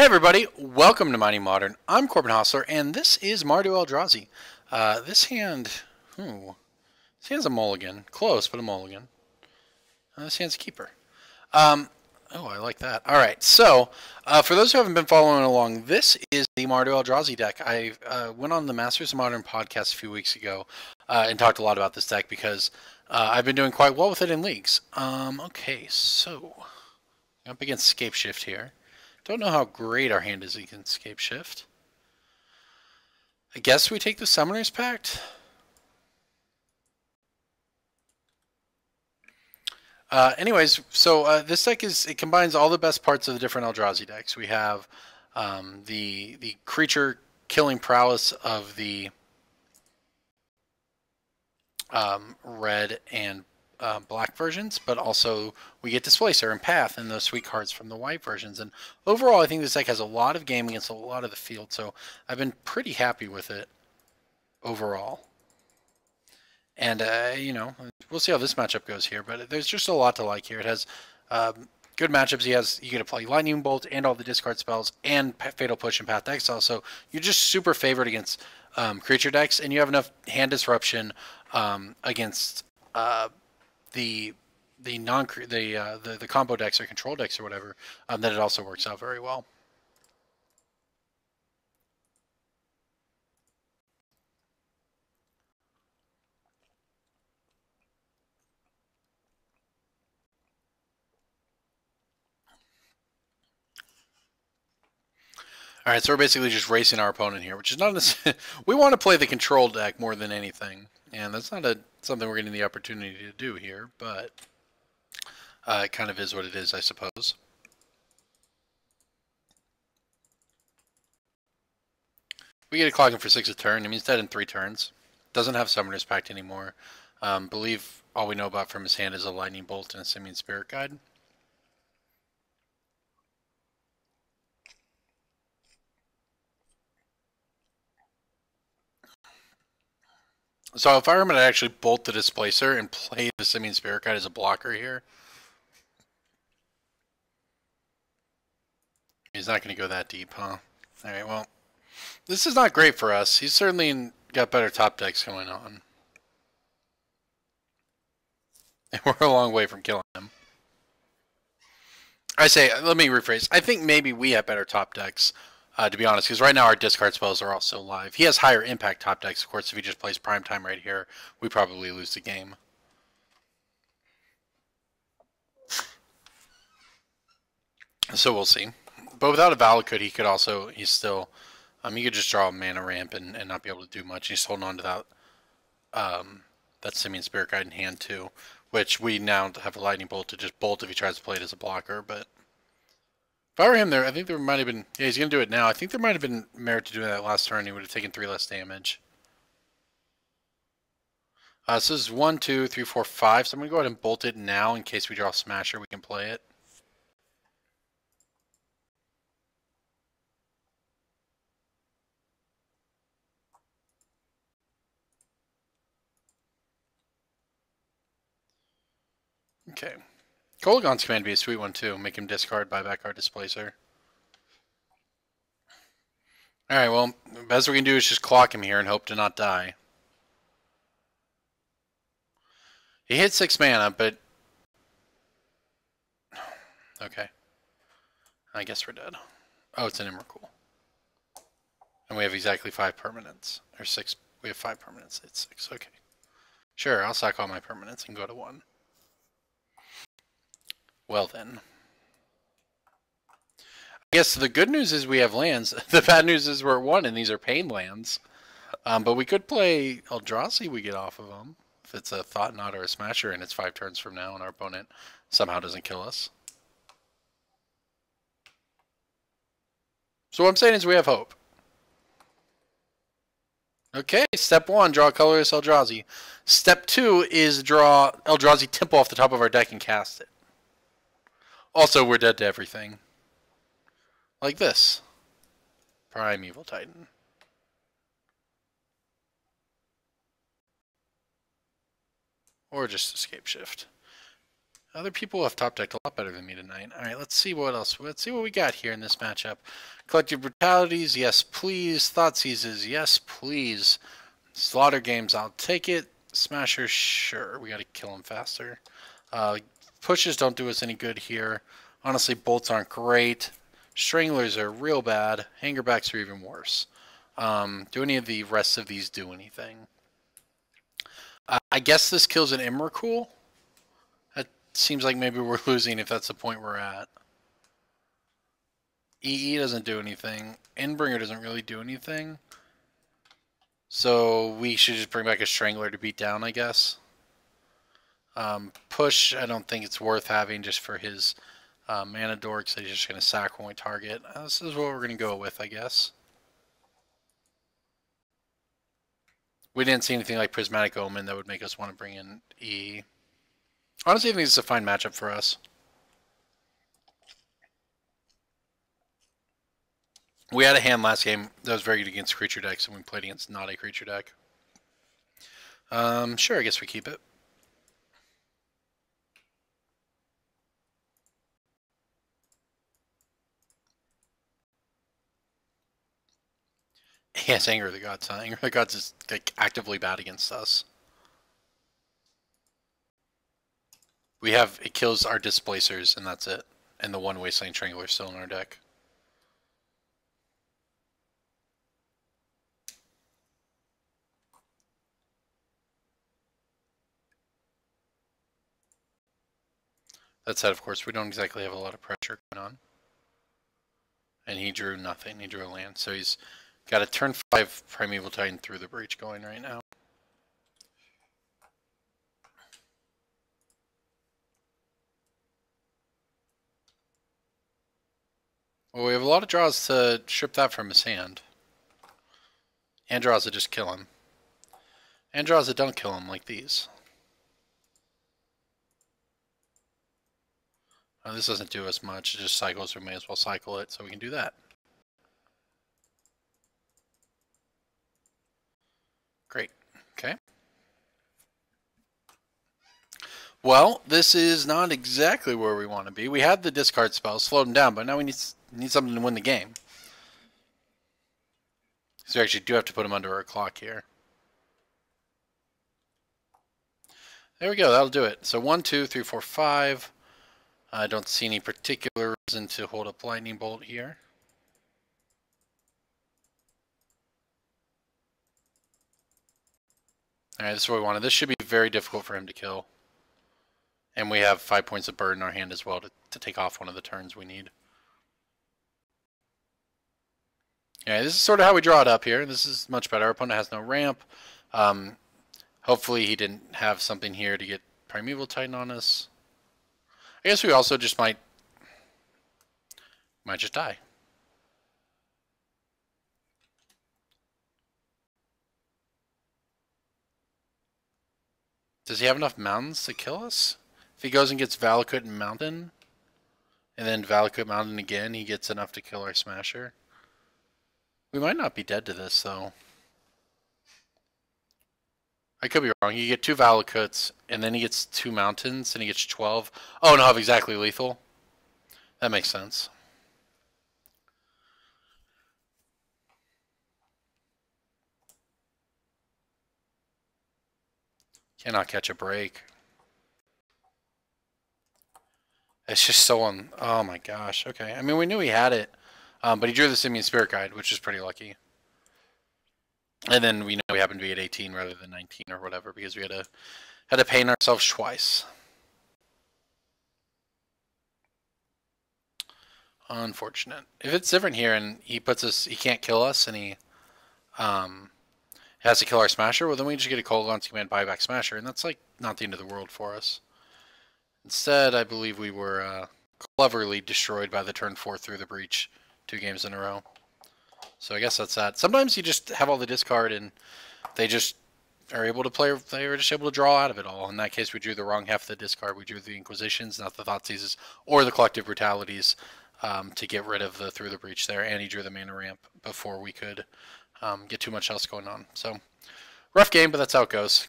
Hey everybody, welcome to Mighty Modern. I'm Corbin and this is Mardu Eldrazi. This hand's a mulligan. Close, but a mulligan. This hand's a keeper. Oh, I like that. Alright, so, for those who haven't been following along, this is the Mardu Eldrazi deck. I went on the Masters of Modern podcast a few weeks ago and talked a lot about this deck because I've been doing quite well with it in leagues. Okay, so, up against Scapeshift here. Don't know how great our hand is against Scapeshift. I guess we take the Summoner's Pact. Anyways, so this deck it combines all the best parts of the different Eldrazi decks. We have the creature killing prowess of the red and black versions, but also we get Displacer and Path and those sweet cards from the white versions. And overall, I think this deck has a lot of game against a lot of the field, so I've been pretty happy with it overall. And, you know, we'll see how this matchup goes here, but there's just a lot to like here. It has good matchups. You get to play Lightning Bolt and all the discard spells and Fatal Push and Path to Exile, so you're just super favored against creature decks, and you have enough hand disruption against the combo decks or control decks or whatever, that it also works out very well. All right, so we're basically just racing our opponent here, which is not necessarily... We want to play the control deck more than anything, and that's not something we're getting the opportunity to do here, but it kind of is what it is, I suppose. We get a clock in for 6 a turn. It means dead in 3 turns. Doesn't have Summoner's Pact anymore. Believe all we know about from his hand is a Lightning Bolt and a Simian Spirit Guide. So if I were to actually bolt the Displacer and play the Simian Spirit Guide as a blocker here, he's not going to go that deep, huh? Alright, well, this is not great for us. He's certainly got better top decks going on. And we're a long way from killing him. Let me rephrase. I think maybe we have better top decks, to be honest, because right now our discard spells are also live. He has higher impact top decks, of course. If he just plays Prime Time right here, we probably lose the game. So we'll see. But without a Valakut, he could just draw a mana ramp and not be able to do much. He's holding on to that Simian Spirit Guide in hand too, which we now have a Lightning Bolt to just bolt if he tries to play it as a blocker. But if I were him there, I think there might have been... Yeah, he's going to do it now. I think there might have been merit to doing that last turn. He would have taken 3 less damage. So this is 1, 2, 3, 4, 5. So I'm going to go ahead and bolt it now in case we draw Smasher. We can play it. Okay. Kolaghan's command would be a sweet one too. Make him discard, buy back our Displacer. Alright, well, the best we can do is just clock him here and hope to not die. He hit 6 mana, but... Okay. I guess we're dead. Oh, it's an Emrakul. And we have exactly 5 permanents. Or 6. We have 5 permanents. It's 6. Okay. Sure, I'll sack all my permanents and go to 1. Well then. I guess the good news is we have lands. The bad news is we're at 1 and these are pain lands. But we could play Eldrazi we get off of them. If it's a Thought Knot or a Smasher and it's 5 turns from now and our opponent somehow doesn't kill us. So what I'm saying is we have hope. Okay, step 1, draw a colorless Eldrazi. Step 2 is draw Eldrazi Temple off the top of our deck and cast it. Also, we're dead to everything. Like this. Primeval Titan. Or just Scapeshift. Other people have top decked a lot better than me tonight. All right, let's see what else. Let's see what we got here in this matchup. Collective Brutalities, yes please. Thoughtseizes, yes please. Slaughter Games, I'll take it. Smashers, sure. We got to kill them faster. Pushes don't do us any good here. Honestly, bolts aren't great. Stranglers are real bad. Hangerbacks are even worse. Do any of the rest of these do anything? I guess this kills an Emrakul. That seems like maybe we're losing if that's the point we're at. EE doesn't do anything. Endbringer doesn't really do anything. So we should just bring back a Strangler to beat down, I guess. Push, I don't think it's worth having just for his mana dork, so he's just going to sack when we target. This is what we're going to go with, I guess. We didn't see anything like Prismatic Omen that would make us want to bring in E. Honestly, I think this is a fine matchup for us. We had a hand last game that was very good against creature decks, and we played against not a creature deck. Sure, I guess we keep it. Yes, Anger of the Gods. Anger of the Gods is like actively bad against us. It kills our Displacers, and that's it. And the one Wasteland Strangler is still in our deck. That said, of course, we don't exactly have a lot of pressure going on. And he drew nothing. He drew a land. So he's got a turn 5 Primeval Titan through the breach going right now. Well, we have a lot of draws to strip that from his hand. And draws that just kill him. And draws that don't kill him, like these. This doesn't do us much. It just cycles. We may as well cycle it, so we can do that. Great. Okay. Well, this is not exactly where we want to be. We had the discard spell, slowed him down, but now we need something to win the game. So we actually do have to put him under our clock here. There we go. That'll do it. So 1, 2, 3, 4, 5. I don't see any particular reason to hold up Lightning Bolt here. Alright, this is what we wanted. This should be very difficult for him to kill. And we have 5 points of bird in our hand as well to take off one of the turns we need. Yeah, this is sort of how we draw it up here. This is much better. Our opponent has no ramp. Hopefully he didn't have something here to get Primeval Titan on us. I guess we also just might just die. Does he have enough mountains to kill us? If he goes and gets Valakut Mountain, and then Valakut Mountain again, he gets enough to kill our Smasher. We might not be dead to this, though. I could be wrong. You get 2 Valakuts, and then he gets 2 mountains, and he gets 12. Oh, no, exactly lethal. That makes sense. Cannot catch a break. It's just so oh my gosh. Okay. I mean, we knew he had it, but he drew the Simian Spirit Guide, which is pretty lucky. And then we know we happened to be at 18 rather than 19 or whatever because we had to paint ourselves twice. Unfortunate. If it's different here and he can't kill us and he has to kill our Smasher, well then we just get a Kolaghan's Command buyback Smasher, and that's like not the end of the world for us. Instead, I believe we were cleverly destroyed by the turn 4 through the breach 2 games in a row. So I guess that's that. Sometimes you just have all the discard and they just are able to play, they were just able to draw out of it all. In that case, we drew the wrong half of the discard. We drew the Inquisitions, not the Thoughtseizes, or the Collective Brutalities to get rid of the through the breach there. And he drew the mana ramp before we could get too much else going on. So rough game, but that's how it goes.